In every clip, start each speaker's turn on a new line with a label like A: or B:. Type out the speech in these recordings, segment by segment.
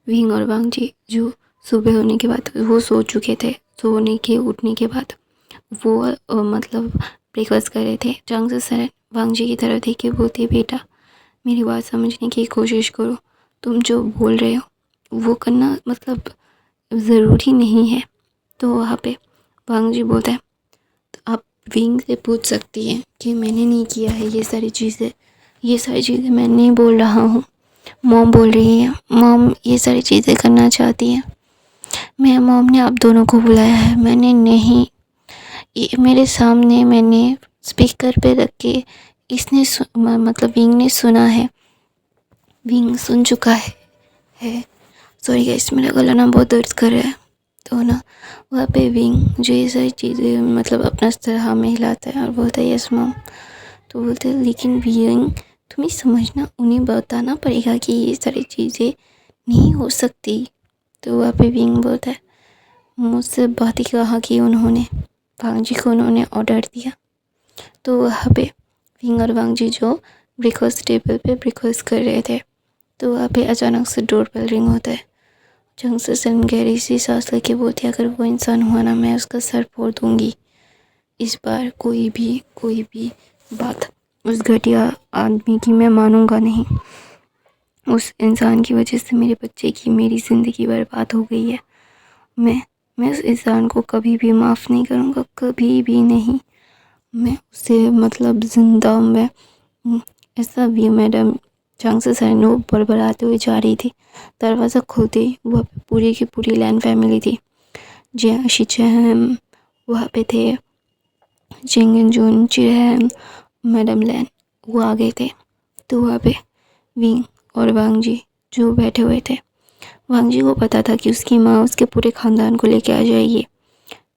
A: Wing और वांग जी जो सुबह होने के बाद वो सो चुके थे, सोने के उठने के बाद वो मतलब ब्रेकफास्ट कर रहे थे। जंग से सर वांग जी की तरफ देखे बोलते, बेटा मेरी बात समझने की कोशिश करो, तुम जो बोल रहे हो वो करना मतलब ज़रूरी नहीं है। तो वहाँ पे वांग जी बोलता है, तो आप विंग से पूछ सकती हैं कि मैंने नहीं किया है ये सारी चीज़ें मैं नहीं बोल रहा हूँ। मॉम बोल रही है, मॉम ये सारी चीज़ें करना चाहती है। मॉम ने आप दोनों को बुलाया है, मैंने नहीं। ये मेरे सामने मैंने स्पीकर पे रख के इसने मतलब विंग ने सुना है, विंग सुन चुका है। सॉरी गाइस, मेरा गला ना बहुत दर्द कर रहा है। तो ना वहाँ पे विंग जो ये सारी चीज़ें मतलब अपना सर हाँ में हिलाता है और बोलता है यस मॉम। तो बोलते हैं लेकिन विंग तुम्हें समझना, उन्हें बताना पड़ेगा कि ये सारी चीज़ें नहीं हो सकती। तो वहाँ पे विंग बोलता है, मुझसे बात ही कहा कि उन्होंने वांग जी को उन्होंने ऑर्डर दिया। तो वहाँ पे विंग और वांग जी जो ब्रेकफास्ट टेबल पे ब्रेकफास्ट कर रहे थे, तो वहाँ पे अचानक से डोर बेल रिंग होता है। जंग से सन गहरी सी सांस लेके बोलती है, अगर वो इंसान हुआ ना मैं उसका सर फोड़ दूंगी। इस बार कोई भी बात उस घटिया आदमी की मैं मानूंगा नहीं। उस इंसान की वजह से मेरे बच्चे की, मेरी ज़िंदगी बर्बाद हो गई है। मैं उस इंसान को कभी भी माफ़ नहीं करूँगा, कभी भी नहीं। मैं उसे मतलब ज़िंदा मैं ऐसा भी मैडम जंग से सैनो बड़बड़ाते हुए जा रही थी। दरवाज़ा खुलते ही वहाँ पे पूरी की पूरी लैन फैमिली थी। जय शिचैम वहाँ पे थे, जिंगन जून चिरैम मैडम लैन वो आ गए थे। तो वहाँ पे विंग और वांग जी जो बैठे हुए थे, वांग जी को पता था कि उसकी माँ उसके पूरे ख़ानदान को लेके आ जाएगी।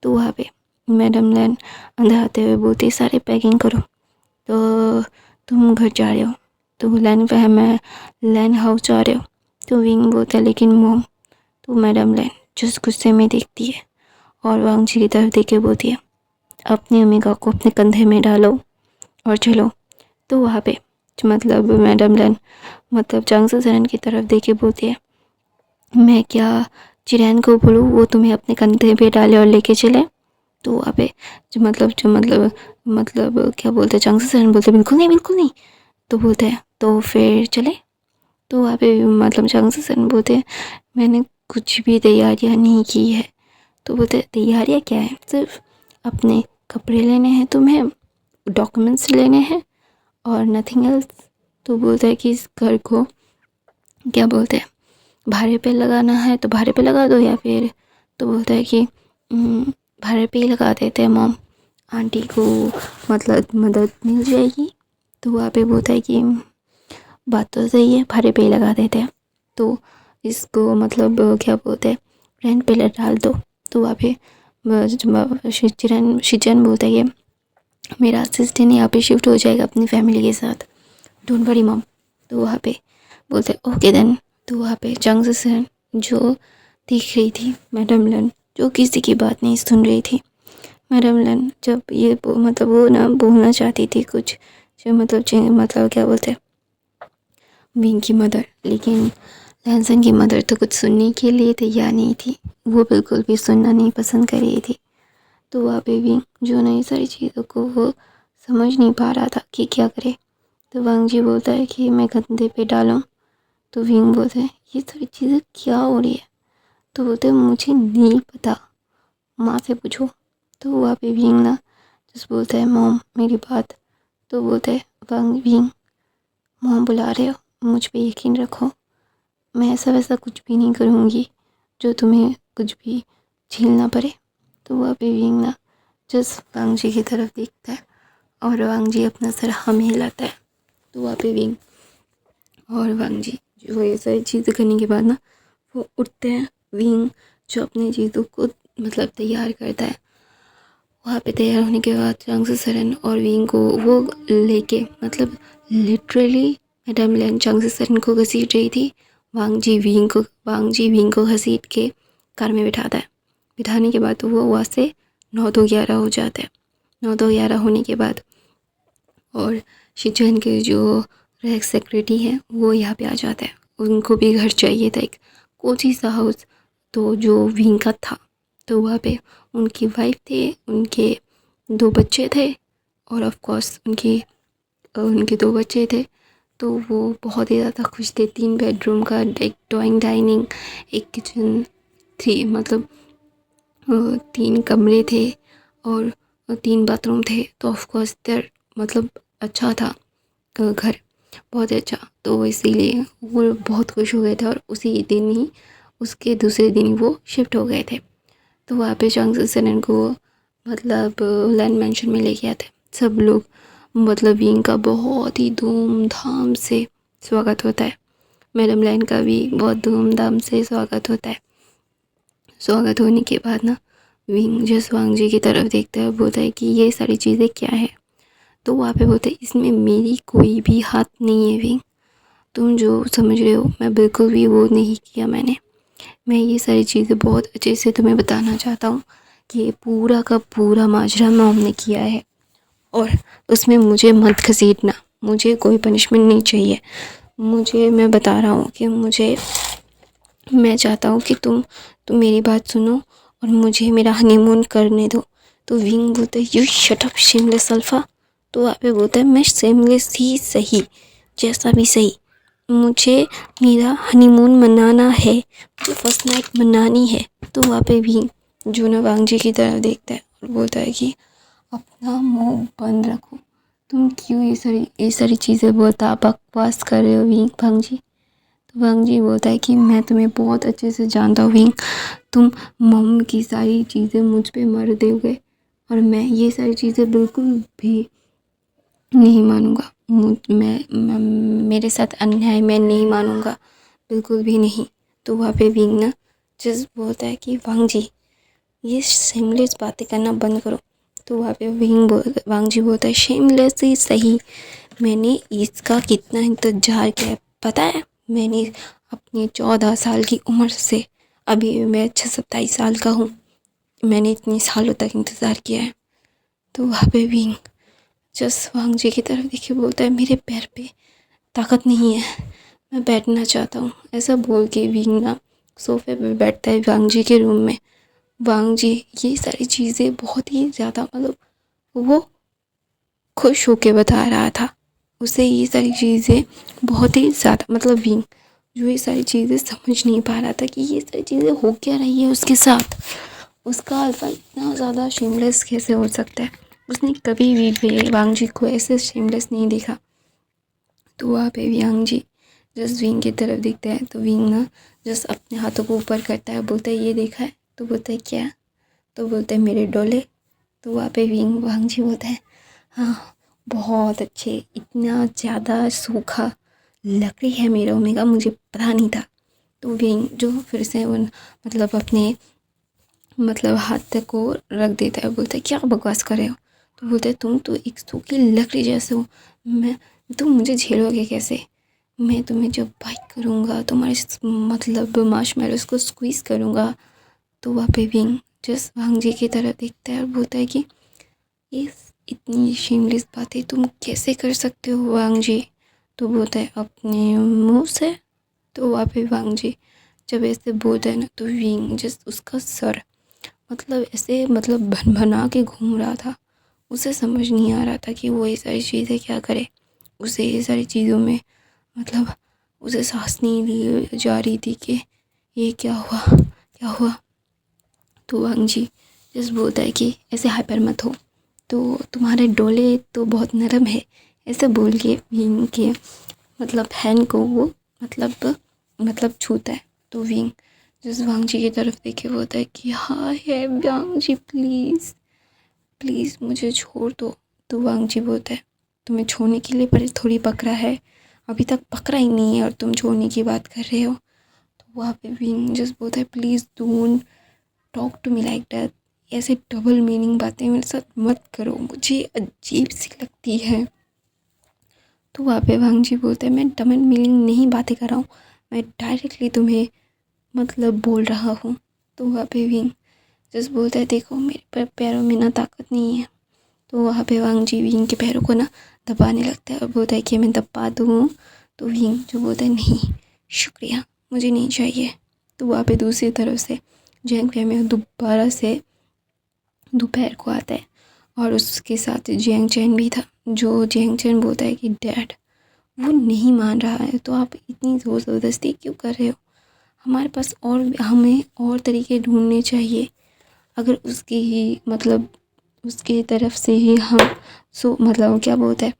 A: तो वहाँ पे मैडम लैन अंदर आते हुए बोलती, सारे पैकिंग करो, तो तुम घर जा रहे हो, तो लैन हाउस जा रहे हो। तो विंग बोलता है लेकिन मॉम। तो मैडम लैन जिस गुस्से में देखती है और वांग जी की तरफ देख के बोलती है, अपनी अम्मिका को अपने कंधे में डालो और चलो। तो वहाँ पे मतलब मैडम लैन मतलब जंग से सरन की तरफ देख के बोलती है, मैं क्या चिरैन को बोलूँ वो तुम्हें अपने कंधे पे डाले और लेके चले। तो वहाँ पे मतलब क्या बोलते हैं, जंग से सरन बोलते बिल्कुल नहीं बिल्कुल नहीं। तो बोलते हैं तो फिर चले। तो वहाँ पे मतलब जंग से सरन बोलते हैं, मैंने कुछ भी तैयारियाँ नहीं की है। तो बोलते तैयारियाँ क्या है, सिर्फ अपने कपड़े लेने हैं तुम्हें, डॉक्यूमेंट्स लेने हैं और नथिंग एल्स। तो बोलता है कि इस घर को क्या बोलते हैं भाड़े पे लगाना है तो भाड़े पे लगा दो, या फिर तो बोलता है कि भाड़े पे ही लगा देते हैं मॉम, आंटी को मतलब मदद मिल जाएगी। तो वहाँ पे बोलता है कि बात तो सही है, भाड़े पे ही लगा देते हैं, तो इसको मतलब क्या बोलते हैं रेंट पे डाल दो। तो वहाँ पे शिचन बोलता है कि मेरा असिस्टेंट यहाँ पे शिफ्ट हो जाएगा अपनी फैमिली के साथ, डोंट वरी मॉम। तो वहाँ पे बोलते ओके देन। तो वहाँ पे जंग से जो देख रही थी मैडम लन, जो किसी की बात नहीं सुन रही थी। मैडम लन जब ये मतलब वो ना बोलना चाहती थी कुछ, जो मतलब क्या बोलते हैं विंग की मदर, लेकिन लैंसन की मदर तो कुछ सुनने के लिए तैयार नहीं थी, वो बिल्कुल भी सुनना नहीं पसंद कर रही थी। तो वहाँ पे विंग जो नई सारी चीज़ों को वो समझ नहीं पा रहा था कि क्या करे। तो वांग जी बोलता है कि मैं कंधे पे डालूं। तो विंग बोलता है ये सारी चीज़ें क्या हो रही है। तो बोलते मुझे नहीं पता, माँ से पूछो। तो वहाँ पे विंग ना जिस बोलता है मॉम मेरी बात। तो बोलते वांग विंग मॉम बुला रहे हो, मुझ पे यकीन रखो, मैं ऐसा वैसा कुछ भी नहीं करूँगी जो तुम्हें कुछ भी झेलना पड़े। तो वहाँ पे विंग ना जस्ट वांग जी की तरफ देखता है और वांग जी अपना सर हम हिलाता है। तो वहाँ पे विंग और वांग जी जो ये सारी चीज़ें करने के बाद ना वो उठते हैं। विंग जो अपनी चीज़ों को मतलब तैयार करता है, वहाँ पे तैयार होने के बाद जंग से सरन और विंग को वो लेके मतलब लिटरली मैडम लैन जंग से सरन को घसीट रही थी, वांग जी विंग को घसीट के कार में बिठाता है। बिठाने के बाद वो वहाँ से 9-2-11 हो जाता है। 9-2-11 होने के बाद और शिचन के जो रैक सेक्रेटरी हैं वो यहाँ पे आ जाता है, उनको भी घर चाहिए था एक कोची हाउस तो जो विंग का था, तो वहाँ पे उनकी वाइफ थे, उनके 2 बच्चे थे और ऑफ कोर्स उनके 2 बच्चे थे। तो वो बहुत ही ज़्यादा खुश थे। 3 बेडरूम का एक ड्राइंग डाइनिंग, एक किचन, 3 कमरे थे और 3 बाथरूम थे। तो ऑफ कोर्स देयर अच्छा था घर, बहुत ही अच्छा। तो इसीलिए वो बहुत खुश हो गए थे और उसी दिन ही, उसके दूसरे दिन ही वो शिफ्ट हो गए थे। तो वहाँ पे चांग सेनन को लैंड मेंशन में लेके आते सब लोग। विंग का बहुत ही धूमधाम से स्वागत होता है। मैडम लैन का भी बहुत धूमधाम से स्वागत होता है। स्वागत होने के बाद ना, विंग जसवांग जी की तरफ देखता है, बोलता है कि ये सारी चीज़ें क्या है। तो वहाँ पे बोलते हैं इसमें मेरी कोई भी हाथ नहीं है विंग, तुम जो समझ रहे हो मैं बिल्कुल भी वो नहीं किया मैं ये सारी चीज़ें बहुत अच्छे से तुम्हें बताना चाहता हूँ कि ये पूरा का पूरा माजरा मॉम ने किया है और उसमें मुझे मत घसीटना, मुझे कोई पनिशमेंट नहीं चाहिए। मैं बता रहा हूँ कि मैं चाहता हूँ कि तुम मेरी बात सुनो और मुझे मेरा हनीमून करने दो। तो विंग बोलता है you shut up shameless alpha. तो वहाँ पे बोलता है मैं शेमलेस ही सही, जैसा भी सही, मुझे मेरा हनीमून मनाना है, मुझे फर्स्ट नाइट मनानी है। तो वहाँ पे विंग जूना वांग जी की तरफ देखता है और बोलता है कि अपना मुंह बंद रखो, तुम क्यों ये सारी चीज़ें बकवास कर रहे हो वांग जी। तो वांग जी बोलता है कि मैं तुम्हें बहुत अच्छे से जानता हूँ विंग, तुम मम की सारी चीज़ें मुझ पे मर दोगे और मैं ये सारी चीज़ें बिल्कुल भी नहीं मानूंगा। मेरे साथ अन्याय मैं नहीं मानूंगा, बिल्कुल भी नहीं। तो वहाँ पे विंग ना जस्ट बोलता है कि वांग जी ये शेमलेस बातें करना बंद करो। तो वहाँ पे वांग जी बोलता है शेमलेस ही सही, मैंने इसका कितना इंतज़ार किया है पता है। मैंने अपनी 14 साल की उम्र से, अभी मैं 27 साल का हूँ, मैंने इतने सालों तक इंतज़ार किया है। तो वहाँ पे विंग जस्ट वांग जी की तरफ देखिए बोलता है मेरे पैर पे ताकत नहीं है, मैं बैठना चाहता हूँ। ऐसा बोल के विंग ना सोफे पे बैठता है वांग जी के रूम में। वांग जी ये सारी चीज़ें बहुत ही ज़्यादा वो खुश होके बता रहा था, उसे ये सारी चीज़ें बहुत ही ज़्यादा विंग जो ये सारी चीज़ें समझ नहीं पा रहा था कि ये सारी चीज़ें हो क्या रही है उसके साथ। उसका अल्फा इतना ज़्यादा शेमलेस कैसे हो सकता है, उसने कभी भी वांग जी को ऐसे शेमलेस नहीं देखा। तो वहाँ पे वांग जी जस्ट विंग की तरफ देखता है। तो विंग ना जस्ट अपने हाथों को ऊपर करता है, बोलता है ये देखा है। तो बोलता है क्या। तो बोलते हैं मेरे डोले। तो वहाँ पे वांग जी बोलता है हाँ बहुत अच्छे, इतना ज़्यादा सूखा लकड़ी है मेरा ओमेगा, मुझे पता नहीं था। तो विंग जो फिर से उन अपने हाथ को रख देता है, बोलता है क्या बकवास कर रहे हो। तो बोलते हैं तुम तो एक सूखी लकड़ी जैसे हो, तुम मुझे झेलोगे कैसे। मैं तुम्हें जब बाइट करूँगा तुम्हारे मार्शमैलोज़ को स्क्वीज़ करूँगा। तो वहाँ पे विंग जस्ट वांग जी की तरफ देखता है और बोलता है कि ये इतनी शेमलेस बातें तुम कैसे कर सकते हो वांग जी। तो बोलता है अपने मुंह से। तो वहाँ पे वांग जी जब ऐसे बोलता है ना, तो विंग जस्ट उसका सर ऐसे भन-भना के घूम रहा था। उसे समझ नहीं आ रहा था कि वो ये सारी चीज़ें क्या करे। उसे ये सारी चीज़ों में उसे सांस नहीं ली जा रही थी कि ये क्या हुआ। तो वांग जी जस्ट बोलता है कि ऐसे हाइपर मत हो, तो तुम्हारे डोले तो बहुत नरम है। ऐसे बोल के विंग के हैंड को वो छूता है। तो विंग जस्ट वांग जी की तरफ देखे बोलता है कि हाँ है वांग जी, प्लीज़ मुझे छोड़ दो। तो वांग जी बोलता है तुम्हें छोड़ने के लिए पर थोड़ी पकड़ा है, अभी तक पकड़ा ही नहीं है और तुम छोड़ने की बात कर रहे हो। तो वहाँ पे विंग जस्ट बोलता है please don't talk to me like that, ऐसे डबल मीनिंग बातें मेरे साथ मत करो, मुझे अजीब सी लगती है। तो वहाँ पे वांग जी बोलते हैं मैं डबल मीनिंग नहीं बातें कर रहा हूँ, मैं डायरेक्टली तुम्हें बोल रहा हूँ। तो वहाँ पे विंग जस्ट बोलता है देखो मेरे पैरों में ना ताकत नहीं है। तो वहाँ पे वांग जी विंग के पैरों को ना दबाने लगता है और बोलता है कि मैं दबा दूँ। तो विंग जो बोलता है नहीं शुक्रिया, मुझे नहीं चाहिए। तो वहाँ पे दूसरी तरफ से जैंग फैमिली दोबारा से दोपहर को आता है और उसके साथ जियांग चैन भी था। जो जियांग चैन बोलता है कि डैड वो नहीं मान रहा है, तो आप इतनी ज़ोर ज़बरदस्ती क्यों कर रहे हो, हमारे पास और हमें और तरीके ढूंढने चाहिए। अगर उसकी ही मतलब उसके तरफ से ही हम मतलब क्या बोलते हैं,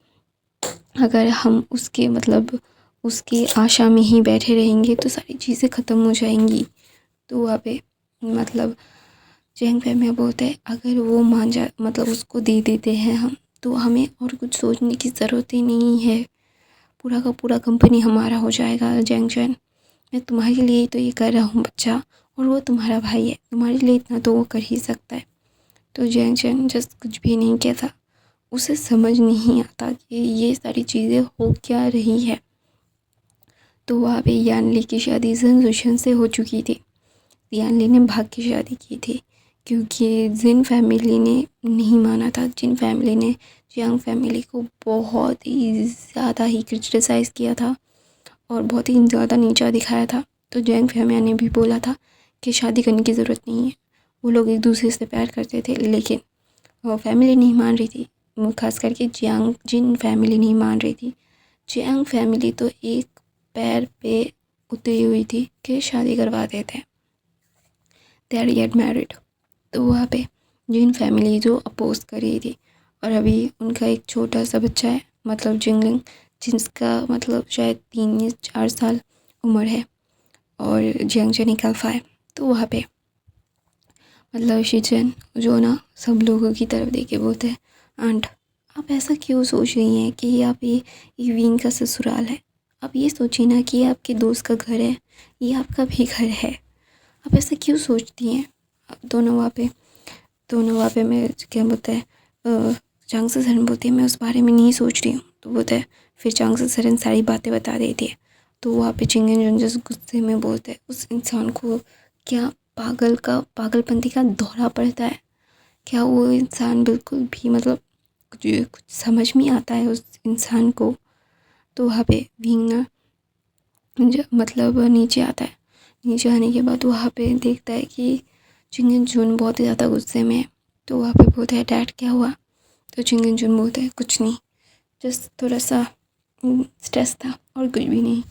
A: अगर हम उसके मतलब उसकी आशा में ही बैठे रहेंगे तो सारी चीज़ें ख़त्म हो जाएंगी। तो वहाँ पे मतलब जैंग फैमिली बोलते हैं अगर वो मान जा मतलब उसको दे देते हैं हम, तो हमें और कुछ सोचने की ज़रूरत ही नहीं है, पूरा का पूरा कंपनी हमारा हो जाएगा। जैंग चैन, मैं तुम्हारे लिए तो ये कर रहा हूँ बच्चा, और वो तुम्हारा भाई है, तुम्हारे लिए इतना तो वो कर ही सकता है। तो जैंग चैन जस्ट कुछ भी नहीं कहता, उसे समझ नहीं आता कि ये सारी चीज़ें हो क्या रही है। तो वहाँ पे यानली की शादी जिन जुशन से हो चुकी थी। यानली ने भाग की शादी की थी क्योंकि जिन फैमिली ने नहीं माना था। जिन फैमिली ने जियांग फैमिली को बहुत ही ज़्यादा ही क्रिटिसाइज़ किया था और बहुत ही ज़्यादा नीचा दिखाया था। तो जियांग फैमिली ने भी बोला था कि शादी करने की ज़रूरत नहीं है, वो लोग एक दूसरे से प्यार करते थे, लेकिन वो फैमिली नहीं मान रही थी। खास करके जिन फैमिली नहीं मान रही थी। जियांग फैमिली तो एक पैर पे उतरी हुई थी कि शादी करवा देते हैं, दे आर गेट मैरिड। तो वहाँ पे जिन फैमिली जो अपोज कर रही थी, और अभी उनका एक छोटा सा बच्चा है मतलब जिंगलिंग, जिसका मतलब शायद 3 या 4 साल उम्र है, और जियांग चैन निकल है। तो वहाँ पे मतलब शीचेन जो ना सब लोगों की तरफ देख के बोलते हैं, आंट आप ऐसा क्यों सोच रही हैं कि आप ये विंग का ससुराल है। आप ये सोचिए ना कि ये आपके दोस्त का घर है, ये आपका भी घर है, आप ऐसा क्यों सोचती हैं। दोनों वहाँ पे मैं क्या बोलता है चांग से सरन बोलती है मैं उस बारे में नहीं सोच रही हूँ। तो बोलता है फिर चांग से सरन सारी बातें बता देती है। तो वहाँ पे चिंगन जुंजस गुस्से में बोलते हैं उस इंसान को क्या पागलपंती का दौरा पड़ता है, क्या वो इंसान बिल्कुल भी मतलब कुछ समझ में आता है उस इंसान को। तो वहाँ पे विंग ना मतलब नीचे आता है। नीचे आने के बाद वहाँ पे देखता है कि चिंगन जुन बहुत ही ज़्यादा गुस्से में है। तो वहाँ पे बोलता है डैड क्या हुआ। तो चिंगन जुन बोलता है कुछ नहीं, जस्ट थोड़ा सा स्ट्रेस था और कुछ भी नहीं।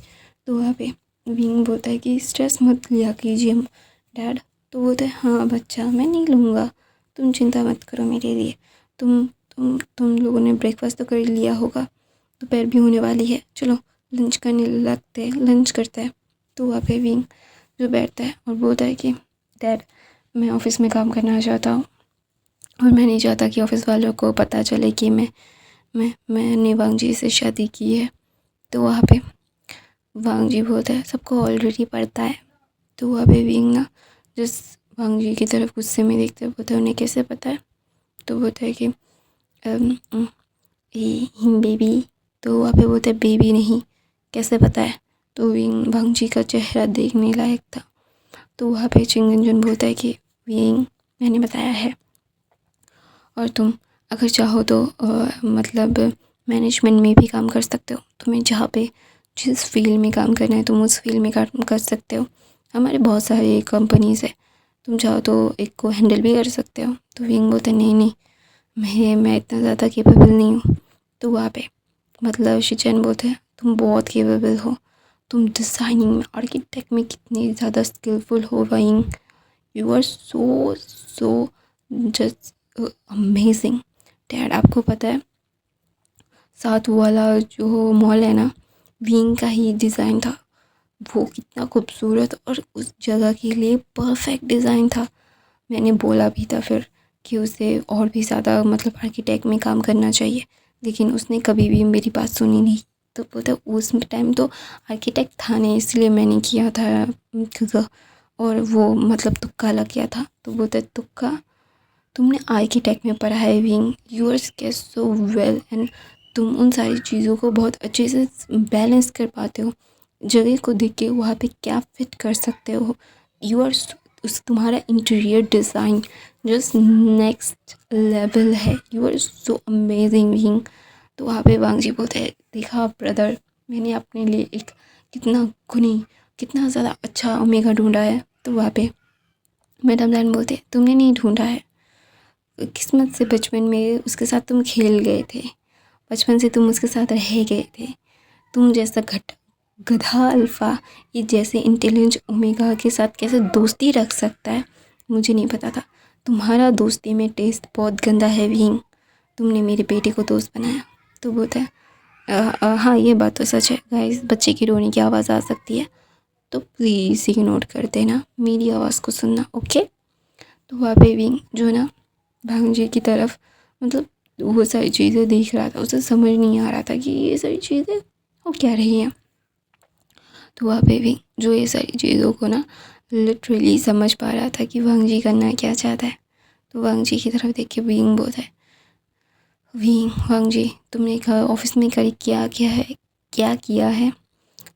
A: तो वहाँ पे विंग बोलता है कि स्ट्रेस मत लिया कीजिए डैड। तो बोलते हैं हाँ बच्चा मैं नहीं लूँगा, तुम चिंता मत करो मेरे लिए। तुम लोगों ने ब्रेकफास्ट तो कर लिया होगा, दोपहर भी होने वाली है, चलो लंच करने लगते हैं, लंच करते हैं। तो वहाँ पे विंग जो बैठता है और बोलता है कि डैड मैं ऑफ़िस में काम करना चाहता हूँ और मैं नहीं चाहता कि ऑफ़िस वालों को पता चले कि मैंने वांग जी से शादी की है। तो वहाँ पे वांग जी बोलता है सबको ऑलरेडी पता है। तो वहाँ पे विंग ना जिस वांग जी की तरफ गुस्से में देखते बोलते उन्हें कैसे पता है। तो बोलता है कि बेबी। तो वहाँ पे बोलते बेबी नहीं कैसे पता है। तो विंग वांग जी का चेहरा देखने लायक था। तो वहाँ पे चिंगन जुन बोलता है कि विंग मैंने बताया है, और तुम अगर चाहो तो मतलब मैनेजमेंट में भी काम कर सकते हो। तुम्हें जहाँ पे जिस फील्ड में काम करना है तुम उस फील्ड में काम कर सकते हो। हमारे बहुत सारे कंपनीज़ है, तुम चाहो तो एक को हैंडल भी कर सकते हो। तो विंग बोलते नहीं मैं इतना ज़्यादा केपेबल नहीं हूँ। तो वहाँ पे मतलब शिचैन बोलते हैं तुम बहुत केपेबल हो, तुम डिज़ाइनिंग में आर्किटेक्ट में कितनी ज़्यादा स्किलफुल हो Wing, you are so just amazing. Dad आपको पता है साथ वाला जो मॉल है ना विंग का ही डिज़ाइन था, वो कितना खूबसूरत और उस जगह के लिए परफेक्ट डिज़ाइन था। मैंने बोला भी था फिर कि उसे और भी ज़्यादा मतलब आर्किटेक्ट में काम करना चाहिए, लेकिन उसने कभी भी मेरी बात सुनी नहीं। तो बोलता उस टाइम तो आर्किटेक्ट था नहीं इसलिए मैंने किया था, और वो मतलब तुक्का लग गया था। तो बोलता तुक्का, तुमने आर्किटेक्ट में पढ़ा है विंग, यूअर्स के सो वेल, एंड तुम उन सारी चीज़ों को बहुत अच्छे से बैलेंस कर पाते हो। जगह को देख के वहाँ पे क्या फिट कर सकते हो। यू आर उस तुम्हारा interior design just next level है, you are so amazing wing. तो वहाँ पे वांग जी बोलते हैं देखा ब्रदर, मैंने अपने लिए एक कितना गुनी कितना ज़्यादा अच्छा ओमेगा ढूंढा है। तो वहाँ पे मैडम लाइन बोलते तुमने नहीं ढूंढा है, किस्मत से बचपन में उसके साथ तुम खेल गए थे, बचपन से तुम उसके साथ रह गए थे। तुम जैसा गधा अल्फ़ा ये जैसे इंटेलिजेंट ओमेगा के साथ कैसे दोस्ती रख सकता है, मुझे नहीं पता था। तुम्हारा दोस्ती में टेस्ट बहुत गंदा है विंग, तुमने मेरे बेटे को दोस्त बनाया। तो बोलता है हाँ ये बात तो सच है गाइस, बच्चे की रोने की आवाज़ आ सकती है, तो प्लीज़ इग्नोर कर देना, मेरी आवाज़ को सुनना, ओके। तो वहाँ पे विंग जो है ना भांजे की तरफ मतलब वो सारी चीज़ें देख रहा था, उसे समझ नहीं आ रहा था कि ये सारी चीज़ें हो क्या रही हैं। तो वहाँ पे भी जो ये सारी चीज़ों को ना लिटरली समझ पा रहा था कि वांगजी करना क्या चाहता है। तो वांगजी की तरफ देख के विंग बोलता है वांगजी तुमने ऑफिस में कर क्या किया है।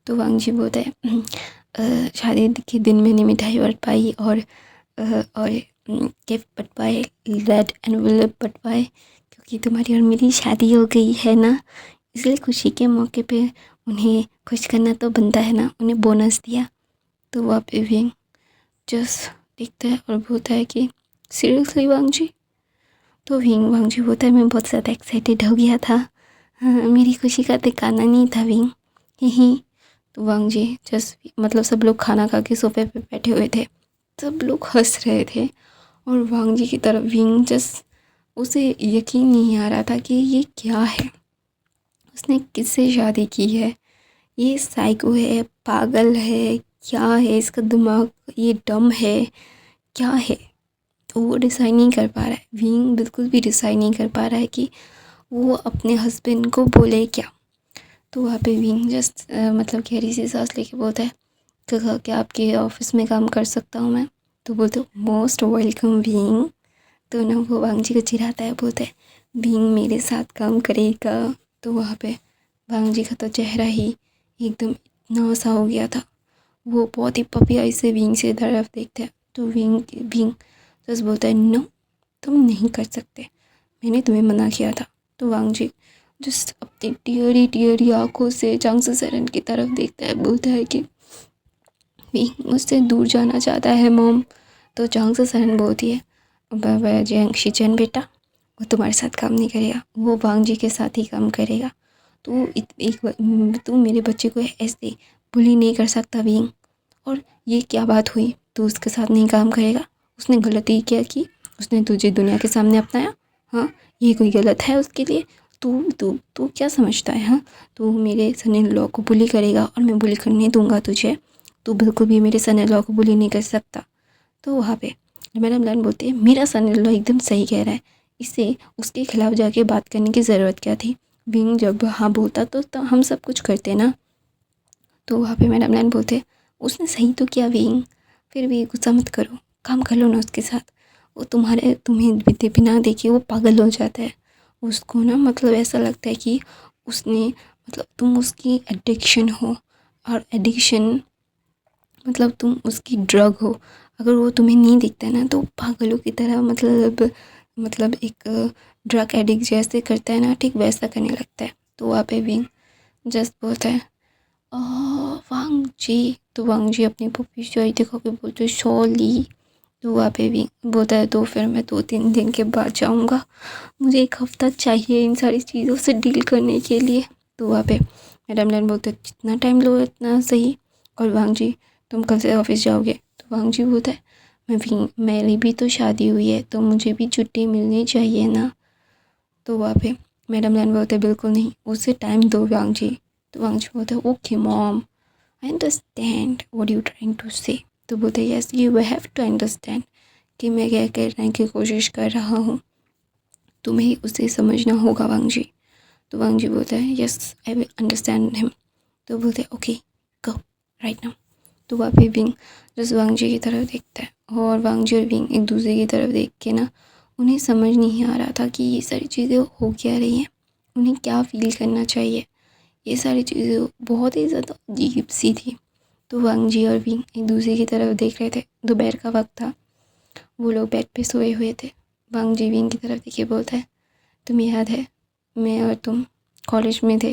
A: तो वांगजी बोलता है शादी के दिन मैंने मिठाई बट पाई और गिफ्ट बटवाए, रेड एनवेलप बटवाए, क्योंकि तुम्हारी और मेरी शादी हो गई है ना, इसलिए खुशी के मौके पे उन्हें खुश करना तो बनता है ना, उन्हें बोनस दिया। तो वहाँ पे विंग जस्ट देखता है और बोलता है कि सीरियसली वांगजी। तो विंग वांगजी बोलता है मैं बहुत ज़्यादा एक्साइटेड हो गया था, हाँ, मेरी खुशी का ठिकाना नहीं था विंग, ही। तो वांगजी जस्ट मतलब सब लोग खाना खा के सोफे पे बैठे हुए थे, सब लोग हंस रहे थे और वांगजी की तरफ विंग जस्ट उसे यकीन नहीं आ रहा था कि ये क्या है, उसने किससे शादी की है, ये साइको है, पागल है, क्या है इसका दिमाग, ये डम है, क्या है। तो वो डिसाइड नहीं कर पा रहा है, विंग बिल्कुल भी डिसाइड नहीं कर पा रहा है कि वो अपने हस्बैंड को बोले क्या। तो वहाँ पे विंग जस्ट मतलब गहरी सी सांस लेके बोलता है तो क्या आपके ऑफिस में काम कर सकता हूँ मैं। तो बोलते मोस्ट वेलकम विंग। तो ना वो वांगजी को चिढ़ाता है, बोलता है विंग मेरे साथ काम करेगा। तो वहाँ पे वांगजी का तो चेहरा ही एकदम इतना सा हो गया था, वो बहुत ही पपिया से विंग से तरफ देखता है। तो विंग जस्ट बोलता है नो तुम नहीं कर सकते, मैंने तुम्हें मना किया था। तो वांगजी जस्ट अपनी टियरी आँखों से चांगसू सरन की तरफ देखता है, बोलता है कि विंग मुझसे दूर जाना चाहता है मॉम। तो चांगसू सरन बोलती है बाबा शिचन बेटा वो तुम्हारे साथ काम नहीं करेगा, वो वांगजी के साथ ही काम करेगा। तू मेरे बच्चे को ऐसे बुली नहीं कर सकता विंग। और ये क्या बात हुई, तू उसके साथ नहीं काम करेगा, उसने गलती क्या की, उसने तुझे दुनिया के सामने अपनाया, हाँ ये कोई गलत है उसके लिए। तू तू तू क्या समझता है, हाँ तू मेरे सन इन लॉ को बुली करेगा और मैं बुली करने दूंगा तुझे, तू बिल्कुल भी मेरे सन इन लॉ को बुली नहीं कर सकता। तो वहाँ पे मैडम लाइन बोलती है मेरा सन इन लॉ एकदम सही कह रहा है, इससे उसके खिलाफ जाके बात करने की ज़रूरत क्या थी। विंग जब हाँ बोलता तो हम सब कुछ करते ना। तो वहाँ पे मैडम लाइन बोलते उसने सही तो किया विंग, फिर भी गुस्सा मत करो, काम कर लो ना उसके साथ, वो तुम्हें बिना देखे वो पागल हो जाता है, उसको ना मतलब ऐसा लगता है कि उसने मतलब तुम उसकी एडिक्शन हो, और एडिक्शन मतलब तुम उसकी ड्रग हो। अगर वो तुम्हें नहीं दिखता ना तो पागलों की तरह मतलब एक ड्रग एडिक्ट जैसे करता है ना, ठीक वैसा करने लगता है। तो वहाँ पे विंग जस्ट बोलता है वांगजी। तो वांगजी अपनी पप्पी चोरी दिखा के बोलते शॉली। तो वहाँ पे भी बोलता है तो फिर मैं 2-3 दिन के बाद जाऊँगा, मुझे 1 हफ्ता चाहिए इन सारी चीज़ों से डील करने के लिए। तो वहाँ पे मैडम लाइन बोलते जितना टाइम लो इतना सही, और वांगजी तुम कल से ऑफिस जाओगे। तो वांगजी बोलता है मेरी भी तो शादी हुई है तो मुझे भी छुट्टी मिलनी चाहिए ना। तो वहाँ पे मैडम लाइन बोलते बिल्कुल नहीं, उसे टाइम दो वांगजी। तो वांगजी बोलते okay mom I understand what you trying to say. तो बोलते yes you have to understand कि मैं क्या करने की कोशिश कर रहा हूँ, तुम्हें उसे समझना होगा वांगजी। तो वांगजी बोलता है yes I will understand him. तो बोलते ओके गो राइट नाउ। तो वहाँ पे विंग जस्ट वांगजी की तरफ देखता है और वांगजी और विंग एक दूसरे की तरफ देख के ना उन्हें समझ नहीं आ रहा था कि ये सारी चीज़ें हो क्या रही हैं, उन्हें क्या फील करना चाहिए। ये सारी चीज़ें बहुत ही ज़्यादा अजीब सी थी। तो वांगजी और विंग एक दूसरे की तरफ देख रहे थे, दोपहर का वक्त था, वो लोग बेड पे सोए हुए थे। वांगजी विंग की तरफ देखिए बोलता है तुम्हें याद है मैं और तुम कॉलेज में थे,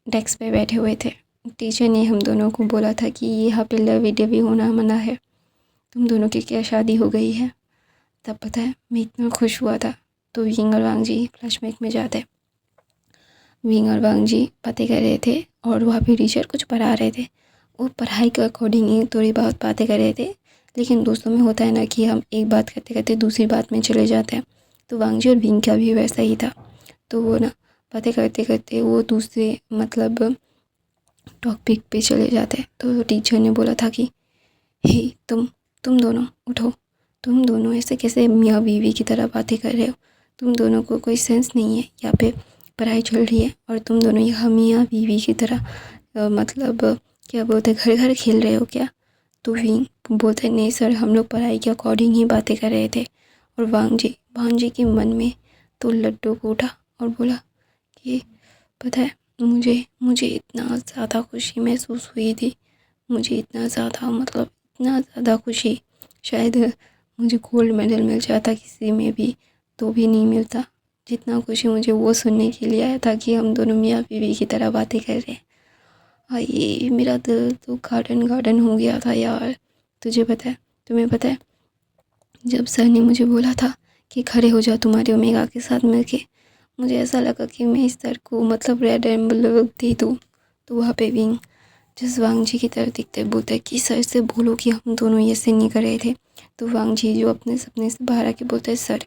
A: डेस्क पे बैठे हुए थे टीचर ने हम दोनों को बोला था कि यहाँ पे लवी डवी होना मना है, तुम दोनों की क्या शादी हो गई है। तब पता है मैं इतना खुश हुआ था। तो विंग और वांग जी फ्लैशबैक में जाते। विंग और वांग जी बातें कर रहे थे और वहाँ पे टीचर कुछ पढ़ा रहे थे। वो पढ़ाई के अकॉर्डिंग ही थोड़ी बहुत बातें कर रहे थे, लेकिन दोस्तों में होता है ना कि हम एक बात करते करते दूसरी बात में चले जाते हैं। तो वांग जी और विंग का भी वैसा ही था। तो वो ना बातें करते करते वो दूसरे मतलब टॉपिक पे चले जाते। तो टीचर ने बोला था कि हे तुम दोनों उठो, तुम दोनों ऐसे कैसे मियाँ बीवी की तरह बातें कर रहे हो। तुम दोनों को कोई सेंस नहीं है, यहाँ पे पढ़ाई चल रही है और तुम दोनों यहाँ मियाँ बीवी की तरह मतलब क्या बोलते घर घर खेल रहे हो क्या। तो विंग बोलते नहीं सर, हम लोग पढ़ाई के अकॉर्डिंग ही बातें कर रहे थे। और वांग जी के मन में तो लड्डू को उठा और बोला कि पता है मुझे मुझे इतना ज़्यादा खुशी महसूस हुई थी, मुझे इतना ज़्यादा मतलब इतना ज़्यादा खुशी, शायद मुझे गोल्ड मेडल मिल जाता किसी में भी तो भी नहीं मिलता, जितना खुशी मुझे वो सुनने के लिए आया था कि हम दोनों मियाँ बीवी की तरह बातें कर रहे हैं। ये मेरा दिल तो गार्डन गार्डन हो गया था यार। तुम्हें पता है जब सर ने मुझे बोला था कि खड़े हो जाओ तुम्हारे ओमेगा के साथ मिलके, मुझे ऐसा लगा कि मैं इस सर को मतलब रेड एम्बल दे दूँ। तो वहाँ पे विंग जिस वांग जी की तरफ दिखते बोलते कि सर से बोलो कि हम दोनों ये सीन नहीं कर रहे थे। तो वांग जी जो अपने सपने से बाहर आके बोलते सर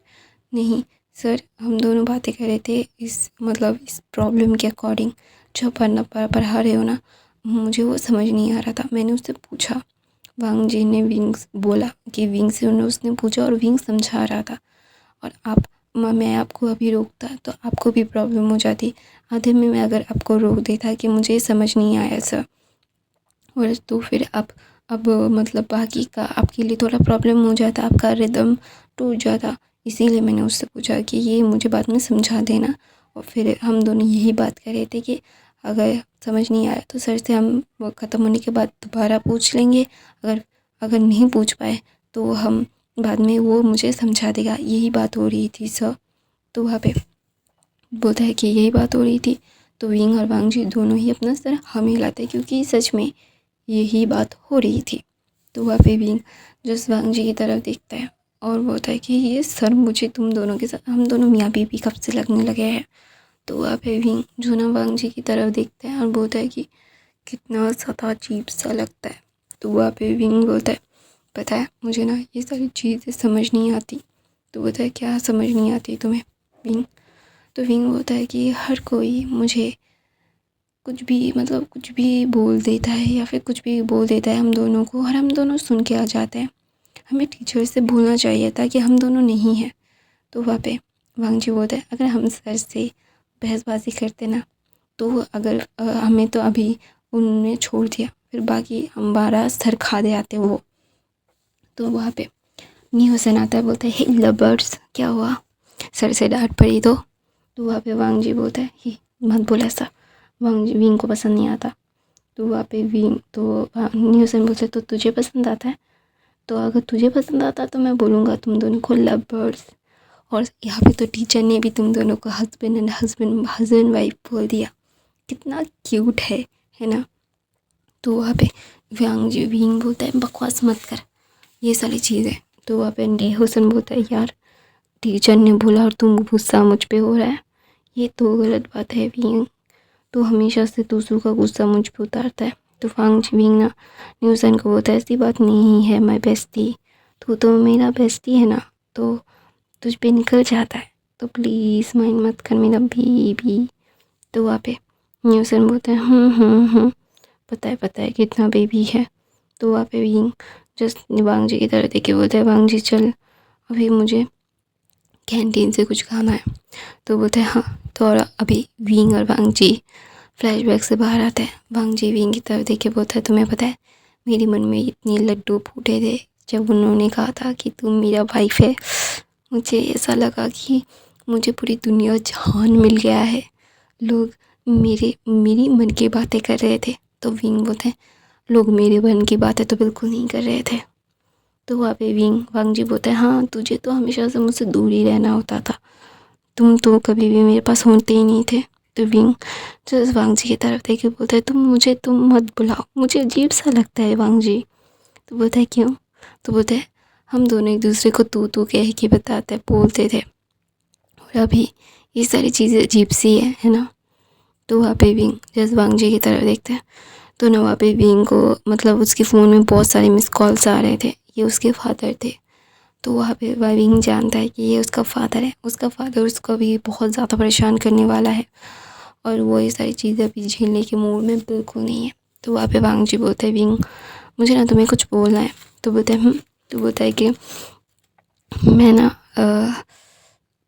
A: नहीं सर, हम दोनों बातें कर रहे थे इस मतलब इस प्रॉब्लम के अकॉर्डिंग, जो पढ़ा रहे हो ना मुझे वो समझ नहीं आ रहा था, मैंने उससे पूछा। वांग जी ने विंग्स बोला कि विंग से उसने पूछा और विंग समझा रहा था। और मैं आपको अभी रोकता तो आपको भी प्रॉब्लम हो जाती, आधे में मैं अगर आपको रोक देता कि मुझे समझ नहीं आया सर, और तो फिर अब मतलब बाकी का आपके लिए थोड़ा प्रॉब्लम हो जाता, आपका रिदम टूट जाता। इसीलिए मैंने उससे पूछा कि ये मुझे बाद में समझा देना। और फिर हम दोनों यही बात कर रहे थे कि अगर समझ नहीं आया तो सर से हम वो ख़त्म होने के बाद दोबारा पूछ लेंगे, अगर अगर नहीं पूछ पाए तो हम बाद में वो मुझे समझा देगा। यही बात हो रही थी सर। तो वहाँ पे बोलता है कि यही बात हो रही थी। तो विंग और वांग जी दोनों ही अपना सर हम हिलाते क्योंकि सच में यही बात हो रही थी। तो वहाँ पे विंग जस वांग जी की तरफ देखता है और बोलता है कि ये सर मुझे तुम दोनों के साथ हम दोनों मियाँ बीवी कब से लगने लगे हैं। तो वहाँ पे विंग जो ना वांग जी की तरफ देखता है और बोलता है कि कितना ज़्यादा अजीब सा लगता है। तो वहाँ पे विंग बोलता है पता है मुझे ना ये सारी चीज़ें समझ नहीं आती। तो बोलता है क्या समझ नहीं आती तुम्हें विंग। तो विंग बोलता है कि हर कोई मुझे कुछ भी मतलब कुछ भी बोल देता है या फिर कुछ भी बोल देता है हम दोनों को और हम दोनों सुन के आ जाते हैं। हमें टीचर से बोलना चाहिए था कि हम दोनों नहीं हैं। तो वहाँ पे वांग जी बोलते हैं अगर हम सर से बहसबाजी करते ना तो अगर हमें तो अभी उन्होंने छोड़ दिया, फिर बाकी हमारा सर खा दे आते वो। तो वहाँ पे नी हुसैन आता है, बोलता है हे लवर्स क्या हुआ, सर से डांट पड़ी तो। वहाँ पे वांग जी बोलता है ही मत बोला ऐसा, वांग जी विंग को पसंद नहीं आता। तो वहाँ पे विंग तो नी हुसैन बोलते तो तुझे पसंद आता है, तो अगर तुझे पसंद आता तो मैं बोलूँगा तुम दोनों को लवर्स। और यहाँ पे तो टीचर ने भी तुम दोनों को हस्बैंड वाइफ बोल दिया, कितना क्यूट है ना। तो वहाँ पे वांग जी विंग बोलता है बकवास मत कर ये सारी चीज़ें। तो वहाँ पे नी हुसैन बोलता है यार टीचर ने बोला और तुम गुस्सा मुझ पे हो रहा है, ये तो गलत बात है विंग, तो हमेशा से दूसरों का गुस्सा मुझ पे उतारता है। तो वांग जी विंग ना नी हुसैन को बोलता है ऐसी बात नहीं है माय बेस्टी, तो मेरा बेस्टी है ना, तो तुझ पे निकल जाता है, तो प्लीज़ माइंड मत कर मेरा बेबी। तो वहाँ पे नी हुसैन बोलता है पता है कितना बेबी है। तो वहाँ पे विंग जस्ट वांग जी की तरह देख के बोलता है वांग जी चल अभी मुझे कैंटीन से कुछ खाना है। तो बोलते हैं हाँ। तो और अभी विंग और वांग जी फ्लैशबैक से बाहर आते हैं। वांग जी विंग की तरफ देख के बोलता है तुम्हें पता है मेरे मन में इतने लड्डू फूटे थे जब उन्होंने कहा था कि तुम मेरा वाइफ है, मुझे ऐसा लगा कि मुझे पूरी दुनिया जहान मिल गया है। लोग मेरी मन की बातें कर रहे थे। तो विंग बोलते हैं लोग मेरे मन की बातें तो बिल्कुल नहीं कर रहे थे। तो वहाँ पे वांग जी बोलते हैं हाँ तुझे तो हमेशा से मुझसे दूर ही रहना होता था, तुम तो कभी भी मेरे पास होते ही नहीं थे। तो विंग जस्ट वांग जी की तरफ देख के बोलता है तुम मत बुलाओ, मुझे अजीब सा लगता है वांग जी। तो बोलता है क्यों? तो बोलता है हम दोनों एक दूसरे को तू कह के बताते बोलते थे, और अभी ये सारी चीज़ें अजीब सी है ना। तो वहाँ पे विंग जस्ट वांग जी की तरफ देखते हैं, तो ना वहाँ पे विंग को मतलब उसके फ़ोन में बहुत सारे मिस कॉल्स आ रहे थे, ये उसके फादर थे। तो वहाँ पे विंग जानता है कि ये उसका फादर है, उसका फादर उसको अभी बहुत ज़्यादा परेशान करने वाला है, और वो ये सारी चीज़ें अभी झेलने के मूड में बिल्कुल नहीं है। तो वहाँ पे वांग जी बोलते हैं विंग मुझे ना तुम्हें कुछ बोलना है। तो बोलते हैं तो बोलता है कि मैं ना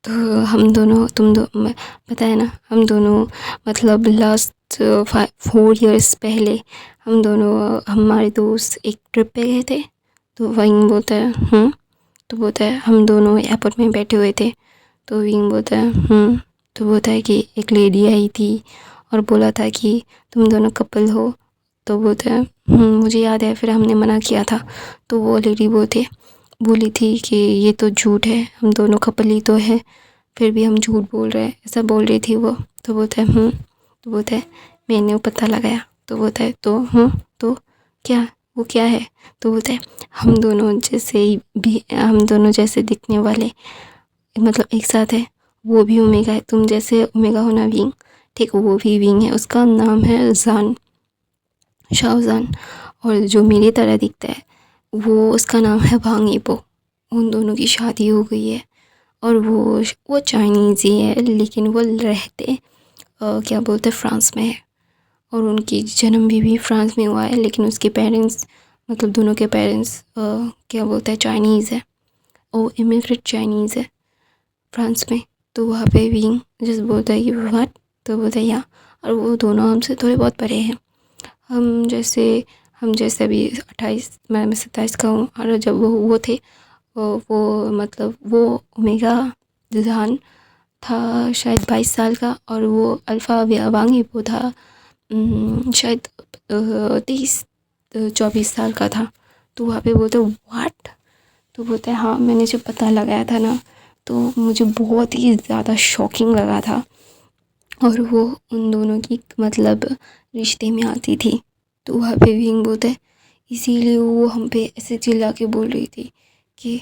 A: तो हम दोनों पता है ना, हम दोनों मतलब लास्ट 4 years पहले हम दोनों हमारे दोस्त एक ट्रिप पे गए थे। तो विंग बोलता है तो बोलता है हम दोनों एयरपोर्ट में बैठे हुए थे। तो विंग बोलता है तो बोलता है कि एक लेडी आई थी और बोला था कि तुम दोनों कपल हो। तो बोलता है मुझे याद है, फिर हमने मना किया था। तो वो लेडी बोली थी कि ये तो झूठ है, हम दोनों कपल ही तो है, फिर भी हम झूठ बोल रहे हैं, ऐसा बोल रही थी वो। तो बोलता है तो बोलता है मैंने वो पता लगाया। तो बोलता है तो क्या, वो क्या है? तो बोलता है हम दोनों जैसे दिखने वाले मतलब एक साथ है, वो भी ओमेगा है, तुम जैसे ओमेगा हो ना विंग, ठीक वो भी विंग है, उसका नाम है शाओजान। और जो मेरी तरह दिखता है वो उसका नाम है वांग यीबो। उन दोनों की शादी हो गई है, और वो चाइनीज़ ही है, लेकिन वो रहते क्या बोलते हैं फ्रांस में है, और उनकी जन्म भी फ्रांस में हुआ है, लेकिन उसके पेरेंट्स मतलब दोनों के पेरेंट्स क्या बोलते हैं चाइनीज़ है, और इमिग्रेट चाइनीज़ है फ्रांस में। तो वहाँ पे विंग जस्ट बोलता है कि व्हाट? तो बोलता है यहाँ, और वो दोनों हमसे थोड़े बहुत परे हैं, हम जैसे अभी 28 मैं 27 का हूँ, और जब वो थे वो मतलब वो ओमेगा जहान था शायद 22 साल का, और वो अल्फ़ा वांग वो था शायद 23-24 साल का था। तो वहाँ पे बोलते व्हाट? तो बोलते हैं हाँ, मैंने जब पता लगाया था ना तो मुझे बहुत ही ज़्यादा शॉकिंग लगा था, और वो उन दोनों की मतलब रिश्ते में आती थी। तो वहाँ पे विंग बोलते हैं इसीलिए वो हम पे ऐसे चिल्ला के बोल रही थी कि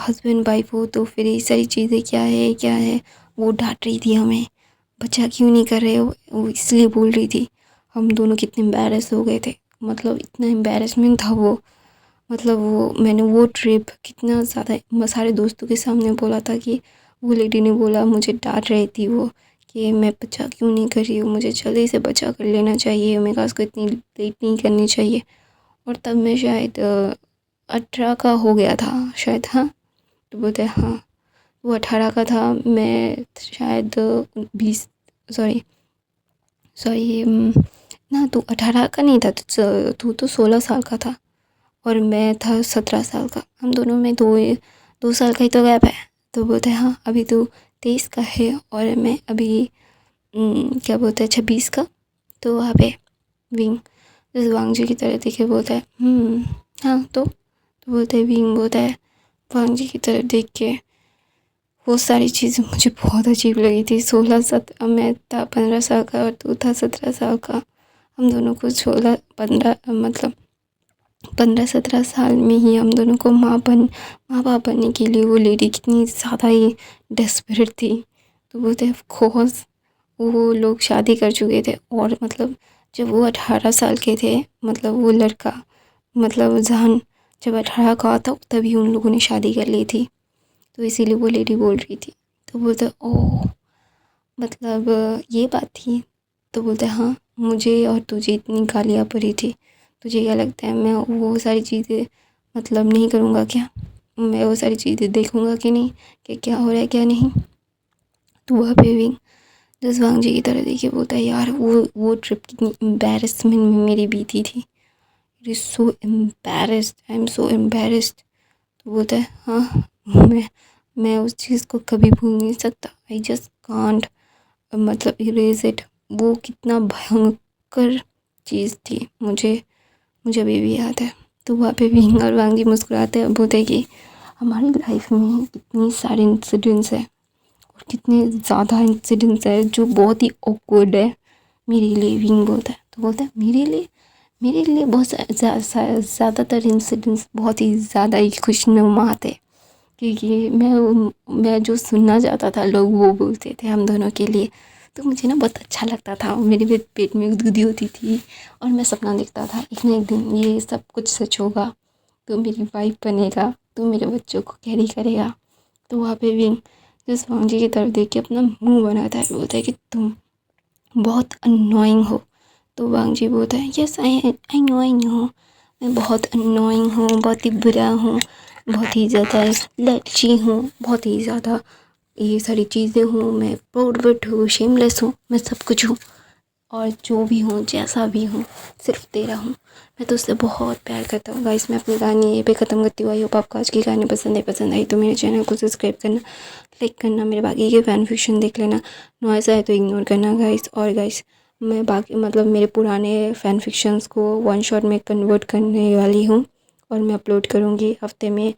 A: हस्बैंड वाइफ हो तो फिर ये सारी चीज़ें क्या है, वो डांट रही थी हमें, बच्चा क्यों नहीं कर रहे हो, वो इसलिए बोल रही थी। हम दोनों कितने एम्बैरस हो गए थे, मतलब इतना एम्बैरसमेंट था वो, मतलब मैंने वो ट्रिप कितना ज़्यादा सारे दोस्तों के सामने बोला था कि वो लेडी ने बोला, मुझे डांट रही थी वो कि मैं बच्चा क्यों नहीं कर रही हूँ, मुझे जल्दी से बच्चा कर लेना चाहिए, मेरे पास को इतनी लेट नहीं करनी चाहिए। और तब मैं शायद 18 का हो गया था शायद। हाँ, तो बोलते हैं हाँ, वो 18 का था, मैं शायद 20 सॉरी सॉरी ना, तू 18 का नहीं था, तू तो 16 साल का था, और मैं था 17 साल का, हम दोनों में 2 साल का ही तो गैप है। तो बोलते हैं हाँ, अभी तो 23 का है और मैं अभी क्या बोलते हैं 26 का। तो वहाँ पे विंग जैसे वांग जी की तरह देखे बोलता है हाँ। तो बोलते हैं विंग बोलता है वांग जी की तरफ देख के वो सारी चीज़ें मुझे बहुत अजीब लगी थी। 16-17 मैं था 15 साल का और तू था 17 साल का, हम दोनों को 16-15 मतलब 15-17 साल में ही हम दोनों को माँ बाप बनने के लिए वो लेडी कितनी ज़्यादा ही डेस्परेट थी। तो बोलते हैं ऑफकोर्स वो लोग शादी कर चुके थे, और मतलब जब वो 18 साल के थे, मतलब वो लड़का मतलब जहान जब 18 का था तभी उन लोगों ने शादी कर ली थी। तो इसीलिए वो लेडी बोल रही थी। तो बोलते ओह, मतलब ये बात थी। तो बोलते हाँ, मुझे और तुझे इतनी गालियाँ पड़ी थी, तुझे क्या लगता है मैं वो सारी चीज़ें मतलब नहीं करूँगा क्या? मैं वो सारी चीज़ें देखूँगा कि नहीं कि क्या हो रहा है क्या नहीं? तो वह पे भी जसवांग जी की तरह देखिए बोलता है यार वो ट्रिप कितनी एम्बैरेसमेंट में मेरी बीती थी। It is so embarrassed, I am so embarrassed. तो बोलता है हाँ, मैं उस चीज़ को कभी भूल नहीं सकता। आई जस्ट कांट मतलब इरेज इट। वो कितना भयंकर चीज़ थी, मुझे अभी भी याद है। तो वहाँ पे विंग और वांगी मुस्कुराते हैं, बोलते हैं कि हमारी लाइफ में कितनी सारे इंसिडेंट्स है, कितने ज़्यादा इंसिडेंट्स है जो बहुत ही ऑकवर्ड है मेरे लिए। विंग बोलता है मेरे लिए बहुत ज़्यादातर इंसिडेंट्स बहुत ही ज़्यादा ही खुशनुमा थे, क्योंकि मैं जो सुनना चाहता था लोग वो बोलते थे हम दोनों के लिए, तो मुझे ना बहुत अच्छा लगता था। मेरे पेट में गुदगुदी होती थी और मैं सपना देखता था एक ना एक दिन ये सब कुछ सच होगा, तो मेरी वाइफ बनेगा, तो मेरे बच्चों को कैरी करेगा। तो वहाँ पे विंग जिस वांजी की तरफ देख के अपना मुंह बनाता है, बोलता है कि तुम बहुत अननोइंग हो। तो वांगजी बोलता है यस आई नो मैं बहुत अननोइंग हूँ, बहुत ही बुरा हूँ, बहुत ही ज़्यादा लच्ची हूँ, बहुत ही ज़्यादा ये सारी चीज़ें हूँ, मैं प्राउड हूँ, शेमलेस हूँ, मैं सब कुछ हूँ और जो भी हूँ जैसा भी हूँ सिर्फ तेरा हूँ, मैं तो उससे बहुत प्यार करता हूँ। गाइस मैं अपनी कहानी यहीं पे ख़त्म करती हूँ। आई होप आपको आज की कहानी पसंद आई तो मेरे चैनल को सब्सक्राइब करना, लाइक करना, मेरे बाकी के फैन फिक्शन देख लेना, नॉइस आए तो इग्नोर करना गाइस। और गाइस मैं बाकी मतलब मेरे पुराने फ़ैन फिक्शंस को वन शॉट में कन्वर्ट करने वाली हूँ और मैं अपलोड करूँगी हफ्ते में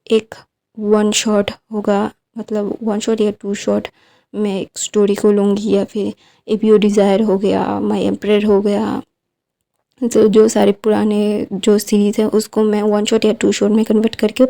A: एक वन शॉट होगा, मतलब वन शॉट या टू शॉट मैं एक स्टोरी को लूँगी, या फिर इफ यू डिज़ायर हो गया, माई एम्परर हो गया, तो जो सारे पुराने जो सीरीज़ है उसको मैं वन शॉट या टू शॉट में कन्वर्ट करके